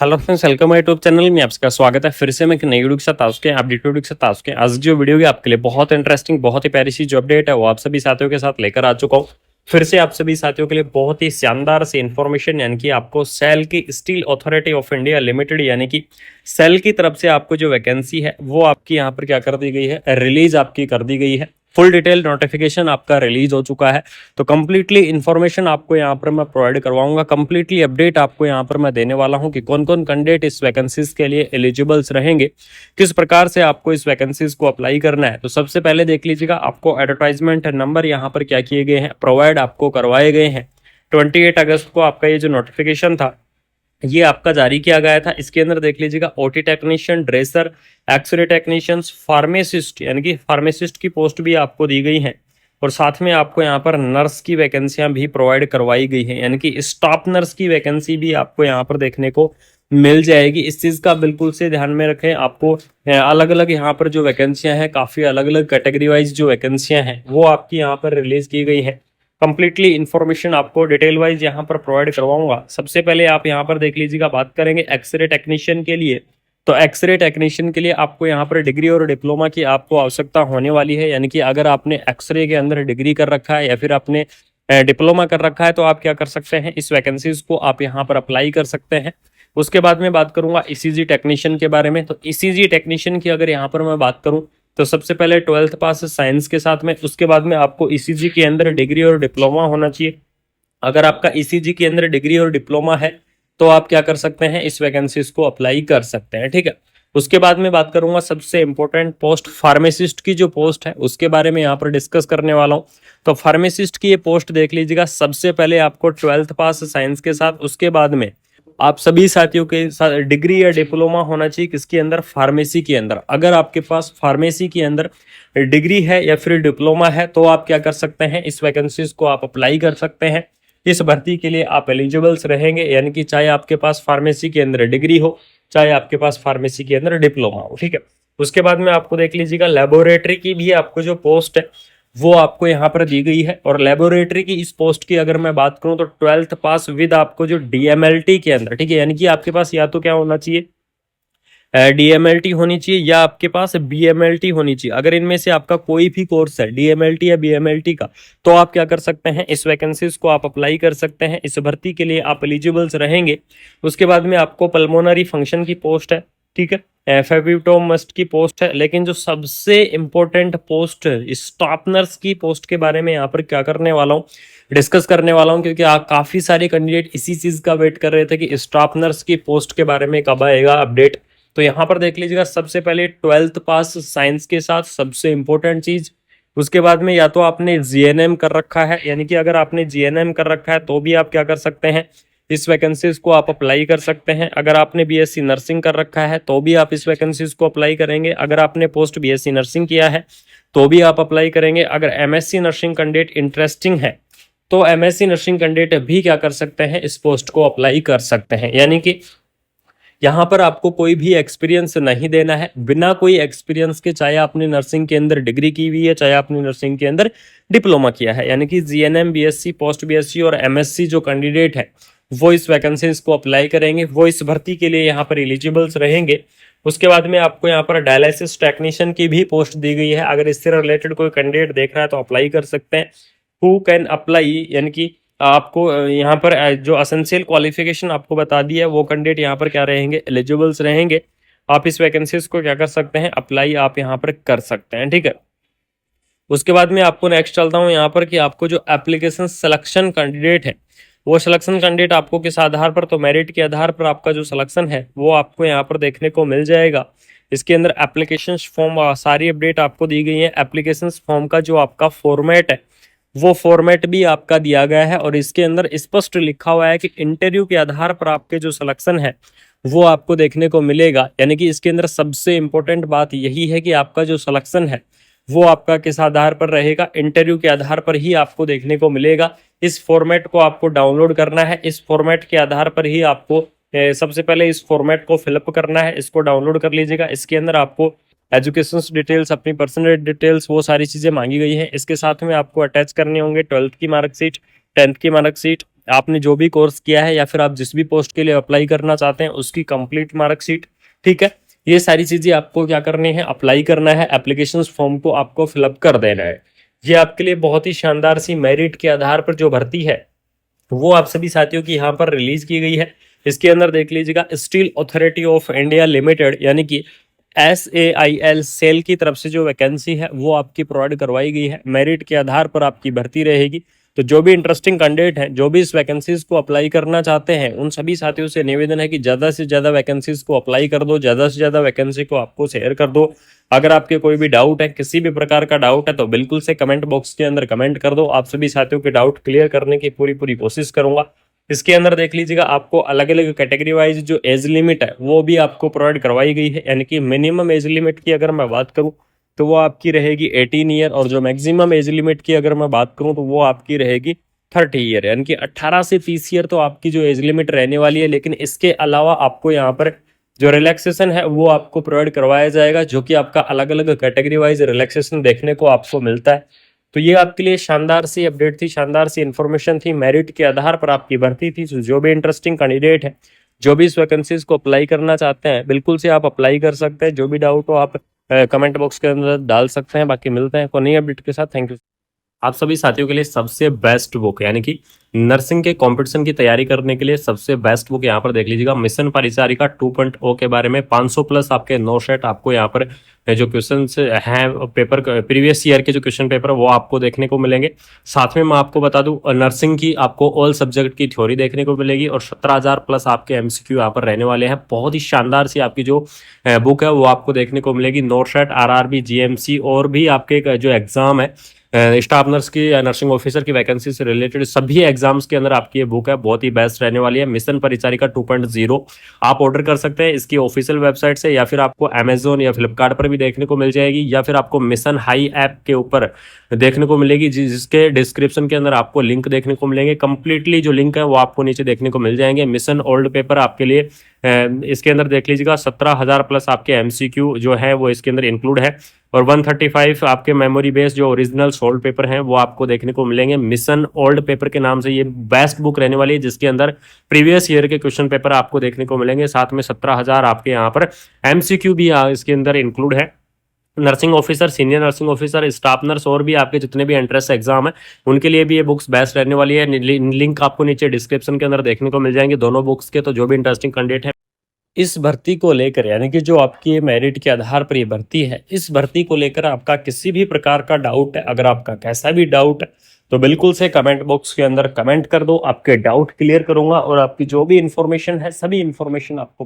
Hello friends, welcome my YouTube channel में आपका स्वागत है। फिर से मैं एक नई वीडियो के साथ आ चुके हैं, अपडेट वीडियो के साथ आ चुके हैं। आज जो वीडियो है आपके लिए बहुत इंटरेस्टिंग, बहुत ही प्यारी सी जो अपडेट है वो आप सभी साथियों के साथ लेकर आ चुका हूँ। फिर से आप सभी साथियों के लिए बहुत ही शानदार सी इन्फॉर्मेशन, यानी कि आपको सेल की steel authority of India limited यानी कि सेल की तरफ से आपको जो वैकेंसी है वो आपकी यहाँ पर क्या कर दी गई है, रिलीज आपकी कर दी गई है। फुल डिटेल नोटिफिकेशन आपका रिलीज हो चुका है। तो कंप्लीटली इन्फॉर्मेशन आपको यहाँ पर मैं प्रोवाइड करवाऊंगा, कंप्लीटली अपडेट आपको यहाँ पर मैं देने वाला हूँ कि कौन कौन कैंडिडेट इस वैकेंसीज के लिए एलिजिबल्स रहेंगे, किस प्रकार से आपको इस वैकेंसीज को अप्लाई करना है। तो सबसे पहले देख लीजिएगा, आपको एडवर्टाइजमेंट नंबर यहाँ पर क्या किए गए हैं, प्रोवाइड आपको करवाए गए हैं। 28 अगस्त को आपका ये जो नोटिफिकेशन था ये आपका जारी किया गया था। इसके अंदर देख लीजिएगा, OT technician, dresser, x-ray technicians, pharmacist यानी कि फार्मासिस्ट की पोस्ट भी आपको दी गई है। और साथ में आपको यहाँ पर नर्स की वैकेंसियां भी प्रोवाइड करवाई गई है, यानी कि स्टाफ नर्स की वैकेंसी भी आपको यहाँ पर देखने को मिल जाएगी। इस चीज का बिल्कुल से ध्यान में रखें। आपको अलग अलग यहाँ पर जो वैकेंसियां हैं, काफी अलग अलग कैटेगरी वाइज जो वैकेंसियां हैं वो आपकी यहाँ पर रिलीज की गई है। कंप्लीटली इन्फॉर्मेशन आपको डिटेल वाइज यहाँ पर प्रोवाइड करवाऊंगा। सबसे पहले आप यहाँ पर देख लीजिएगा, बात करेंगे एक्सरे टेक्नीशियन के लिए। तो एक्सरे टेक्नीशियन के लिए आपको यहाँ पर डिग्री और डिप्लोमा की आपको आवश्यकता होने वाली है, यानी कि अगर आपने एक्सरे के अंदर डिग्री कर रखा है या फिर आपने डिप्लोमा कर रखा है तो आप क्या कर सकते हैं, इस वैकेंसीज को आप यहाँ पर अप्लाई कर सकते हैं। उसके बाद में बात करूंगा ईसीजी टेक्नीशियन के बारे में। तो ईसीजी टेक्नीशियन की अगर यहाँ पर मैं बात करूं तो सबसे पहले 12th पास साइंस के साथ में, उसके बाद में आपको ईसीजी के अंदर डिग्री और डिप्लोमा होना चाहिए। अगर आपका ईसीजी के अंदर डिग्री और डिप्लोमा है तो आप क्या कर सकते हैं, इस वैकेंसीज को अप्लाई कर सकते हैं। ठीक है। उसके बाद में बात करूंगा सबसे इंपॉर्टेंट पोस्ट, फार्मासिस्ट की जो पोस्ट है उसके बारे में यहाँ पर डिस्कस करने वाला हूँ। तो फार्मासिस्ट की ये पोस्ट देख लीजिएगा, सबसे पहले आपको 12th पास साइंस के साथ, उसके बाद में आप सभी साथियों के साथ डिग्री या डिप्लोमा होना चाहिए किसके अंदर, फार्मेसी के अंदर। अगर आपके पास फार्मेसी के अंदर डिग्री है या फिर डिप्लोमा है तो आप क्या कर सकते हैं, इस वैकेंसीज को आप अप्लाई कर सकते हैं। इस भर्ती के लिए आप एलिजिबल्स रहेंगे, यानी कि चाहे आपके पास फार्मेसी के अंदर डिग्री हो, चाहे आपके पास फार्मेसी के अंदर डिप्लोमा हो। ठीक है। उसके बाद में आपको देख लीजिएगा, लेबोरेटरी की भी आपको जो पोस्ट है वो आपको यहाँ पर दी गई है। और लेबोरेटरी की इस पोस्ट की अगर मैं बात करूं तो 12th पास विद आपको जो डीएमएलटी के अंदर, ठीक है, यानी कि आपके पास या तो क्या होना चाहिए, डीएमएलटी होनी चाहिए या आपके पास बीएमएलटी होनी चाहिए। अगर इनमें से आपका कोई भी कोर्स है डीएमएलटी या बीएमएलटी का, तो आप क्या कर सकते हैं, इस वैकेंसीज को आप अप्लाई कर सकते हैं। इस भर्ती के लिए आप एलिजिबल्स रहेंगे। उसके बाद में आपको पल्मोनरी फंक्शन की पोस्ट है, ठीक है, फेविटोमस्ट की पोस्ट है। लेकिन जो सबसे इंपॉर्टेंट पोस्ट स्टाफ नर्स की पोस्ट के बारे में यहाँ पर क्या करने वाला हूँ, डिस्कस करने वाला हूँ, क्योंकि काफी सारे कैंडिडेट इसी चीज का वेट कर रहे थे कि स्टाफ नर्स की पोस्ट के बारे में कब आएगा अपडेट। तो यहाँ पर देख लीजिएगा, सबसे पहले 12th पास साइंस के साथ सबसे इंपॉर्टेंट चीज। उसके बाद में या तो आपने जीएनएम कर रखा है, यानी कि अगर आपने जीएनएम कर रखा है तो भी आप क्या कर सकते हैं, इस वैकेंसीज को आप अप्लाई कर सकते हैं। अगर आपने बीएससी नर्सिंग कर रखा है तो भी आप इस वैकेंसीज को अप्लाई करेंगे। अगर आपने पोस्ट बीएससी नर्सिंग किया है तो भी आप अप्लाई करेंगे। अगर एमएससी नर्सिंग कैंडिडेट इंटरेस्टिंग है तो एमएससी नर्सिंग कैंडिडेट भी क्या कर सकते हैं, इस पोस्ट को अप्लाई कर सकते हैं। यानी कि यहाँ पर आपको कोई भी एक्सपीरियंस नहीं देना है। बिना कोई एक्सपीरियंस के, चाहे आपने नर्सिंग के अंदर डिग्री की हुई है, चाहे आपने नर्सिंग के अंदर डिप्लोमा किया है, यानी कि जीएनएम, बीएससी, पोस्ट बीएससी और एमएससी जो कैंडिडेट है वो इस वैकेंसीज को अप्लाई करेंगे, वो इस भर्ती के लिए यहाँ पर एलिजिबल्स रहेंगे। उसके बाद में आपको यहाँ पर डायलिसिस टेक्नीशियन की भी पोस्ट दी गई है। अगर इससे रिलेटेड कोई कैंडिडेट देख रहा है तो अप्लाई कर सकते हैं। हु कैन अप्लाई, यानी कि आपको यहाँ पर जो एसेंशियल क्वालिफिकेशन आपको बता दी है वो कैंडिडेट यहाँ पर क्या रहेंगे, एलिजिबल्स रहेंगे। आप इस वैकेंसीज को क्या कर सकते हैं, अप्लाई आप यहाँ पर कर सकते हैं। ठीक है। उसके बाद में आपको नेक्स्ट चलता हूँ यहाँ पर कि आपको जो एप्लीकेशन सिलेक्शन कैंडिडेट है वो सिलेक्शन कैंडिडेट आपको किस आधार पर, तो मेरिट के आधार पर आपका जो सिलेक्शन है वो आपको यहाँ पर देखने को मिल जाएगा। इसके अंदर एप्लीकेशन फॉर्म सारी अपडेट आपको दी गई है। एप्लीकेशन फॉर्म का जो आपका फॉर्मेट है वो फॉर्मेट भी आपका दिया गया है और इसके अंदर स्पष्ट लिखा हुआ है कि इंटरव्यू के आधार पर आपके जो सिलेक्शन है वो आपको देखने को मिलेगा। यानी कि इसके अंदर सबसे इंपॉर्टेंट बात यही है कि आपका जो सिलेक्शन है वो आपका किस आधार पर रहेगा, इंटरव्यू के आधार पर ही आपको देखने को मिलेगा। इस फॉर्मेट को आपको डाउनलोड करना है। इस फॉर्मेट के आधार पर ही आपको सबसे पहले इस फॉर्मेट को फिलअप करना है। इसको डाउनलोड कर लीजिएगा। इसके अंदर आपको एजुकेशन डिटेल्स, अपनी पर्सनल डिटेल्स, वो सारी चीज़ें मांगी गई हैं। इसके साथ में आपको अटैच करने होंगे 12th की मार्कशीट, 10th की मार्कशीट, आपने जो भी कोर्स किया है या फिर आप जिस भी पोस्ट के लिए अप्लाई करना चाहते हैं उसकी कंप्लीट मार्कशीट, ठीक है। ये सारी चीजें आपको क्या करनी है, अप्लाई करना है, एप्लीकेशन फॉर्म को आपको फिलअप कर देना है। ये आपके लिए बहुत ही शानदार सी मेरिट के आधार पर जो भर्ती है वो आप सभी साथियों की यहाँ पर रिलीज की गई है। इसके अंदर देख लीजिएगा, steel authority of India limited यानी कि SAIL सेल की तरफ से जो वैकेंसी है वो आपकी प्रोवाइड करवाई गई है। मेरिट के आधार पर आपकी भर्ती रहेगी। तो जो भी इंटरेस्टिंग कैंडिडेट हैं, जो भी इस वैकेंसीज को अप्लाई करना चाहते हैं, उन सभी साथियों से निवेदन है कि ज्यादा से ज्यादा वैकेंसीज को अप्लाई कर दो, ज्यादा से ज्यादा वैकेंसी को आपको शेयर कर दो। अगर आपके कोई भी डाउट है, किसी भी प्रकार का डाउट है, तो बिल्कुल से कमेंट बॉक्स के अंदर कमेंट कर दो। आप सभी साथियों के डाउट क्लियर करने की पूरी पूरी कोशिश करूंगा। इसके अंदर देख लीजिएगा, आपको अलग अलग कैटेगरी वाइज जो एज लिमिट है वो भी आपको प्रोवाइड करवाई गई है। यानी कि मिनिमम एज लिमिट की अगर मैं बात करूं तो वो आपकी रहेगी 18 ईयर, और जो मैक्सिमम एज लिमिट की अगर मैं बात करूं तो वो आपकी रहेगी 30 ईयर। यानी कि 18 से 30 ईयर तो आपकी जो एज लिमिट रहने वाली है। लेकिन इसके अलावा आपको यहाँ पर जो रिलैक्सेशन है वो आपको प्रोवाइड करवाया जाएगा, जो कि आपका अलग अलग कैटेगरी वाइज रिलैक्सेशन देखने को आपको मिलता है। तो ये आपके लिए शानदार सी अपडेट थी, शानदार सी इन्फॉर्मेशन थी, मेरिट के आधार पर आपकी भर्ती थी। जो भी इंटरेस्टिंग कैंडिडेट है, जो भी इस वैकेंसीज को अप्लाई करना चाहते हैं, बिल्कुल से आप अप्लाई कर सकते हैं। जो भी डाउट हो आप कमेंट बॉक्स के अंदर डाल सकते हैं। बाकी मिलते हैं कोई नई अपडेट के साथ। Thank you. आप सभी साथियों के लिए सबसे बेस्ट बुक यानी कि नर्सिंग के कंपटीशन की तैयारी करने के लिए सबसे बेस्ट बुक यहाँ पर देख लीजिएगा, मिशन परिचारिका 2.0 के बारे में 500 प्लस आपके 9 सेट आपको यहाँ पर जो क्वेश्चन हैं पेपर प्रीवियस ईयर के जो क्वेश्चन पेपर वो आपको देखने को मिलेंगे। साथ में मैं आपको बता दूं, नर्सिंग की आपको ऑल सब्जेक्ट की थ्योरी देखने को मिलेगी और 17,000 प्लस आपके MCQ यहाँ पर रहने वाले हैं। बहुत ही शानदार सी आपकी जो बुक है वो आपको देखने को मिलेगी। नोट सेट, RRB, GMC और भी आपके जो एग्जाम है स्टाफ नर्स की या नर्सिंग ऑफिसर की वैकेंसी से रिलेटेड सभी एग्जाम्स के अंदर आपकी ये बुक है बहुत ही बेस्ट रहने वाली है। मिशन परिचारिका 2.0 आप ऑर्डर कर सकते हैं इसकी ऑफिशियल वेबसाइट से, या फिर आपको अमेजोन या फ्लिपकार्ट पर भी देखने को मिल जाएगी, या फिर आपको मिशन हाई ऐप के ऊपर देखने को मिलेगी, जिसके डिस्क्रिप्शन के अंदर आपको लिंक देखने को मिलेंगे। कंप्लीटली जो लिंक है वो आपको नीचे देखने को मिल जाएंगे। मिशन ओल्ड पेपर आपके लिए इसके अंदर देख लीजिएगा 17,000 प्लस आपके MCQ जो है वो इसके अंदर इंक्लूड है, और 135 आपके मेमोरी बेस जो ओरिजिनल सोल्ड पेपर हैं वो आपको देखने को मिलेंगे। मिशन ओल्ड पेपर के नाम से ये बेस्ट बुक रहने वाली है, जिसके अंदर प्रीवियस ईयर के क्वेश्चन पेपर आपको देखने को मिलेंगे। साथ में 17,000 आपके यहाँ पर MCQ भी इसके अंदर इंक्लूड है। Nursing officer, senior nursing officer, staff nurse और भी आपके जितने भी एंट्रेंस एग्जाम है उनके लिए भी ये बुक्स बेस्ट रहने वाली है। लिंक आपको नीचे डिस्क्रिप्शन के अंदर देखने को मिल जाएंगे दोनों बुक्स के। तो जो भी इंटरेस्टिंग कैंडिडेट है इस भर्ती को लेकर, यानी कि जो आपकी मेरिट के आधार पर ये भर्ती है, इस भर्ती को लेकर आपका किसी भी प्रकार का डाउट है, अगर आपका कैसा भी डाउट है तो बिल्कुल से कमेंट बॉक्स के अंदर कमेंट कर दो। आपके डाउट क्लियर करूंगा और आपकी जो भी इंफॉर्मेशन है सभी इंफॉर्मेशन आपको